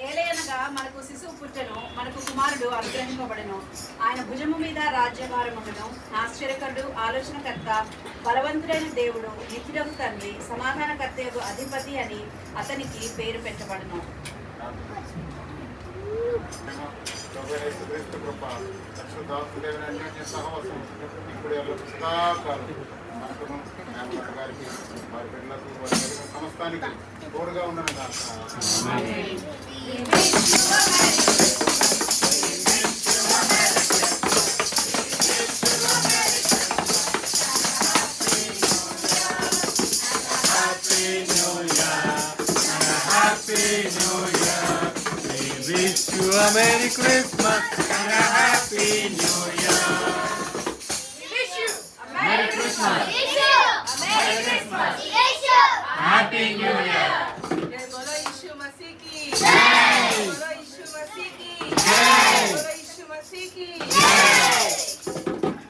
ఏలయనగా మనకు శిశువు పుట్టెను, మనకు కుమారుడు అనుగ్రహింపబడెను. ఆయన భుజము మీద రాజ్యభారముండును. ఆశ్చర్యకరుడు, ఆలోచనకర్త, బలవంతుడైన దేవుడు, నిత్యుడగు తండ్రి, సమాధానకర్తయగు అధిపతి అని అతనికి పేరు పెట్టబడును. సమస్తానికి తోడుగా ఉండను కాక. Wish you a Merry Christmas and a Happy New Year. We wish you a Merry Christmas. Merry Christmas. Happy New Year.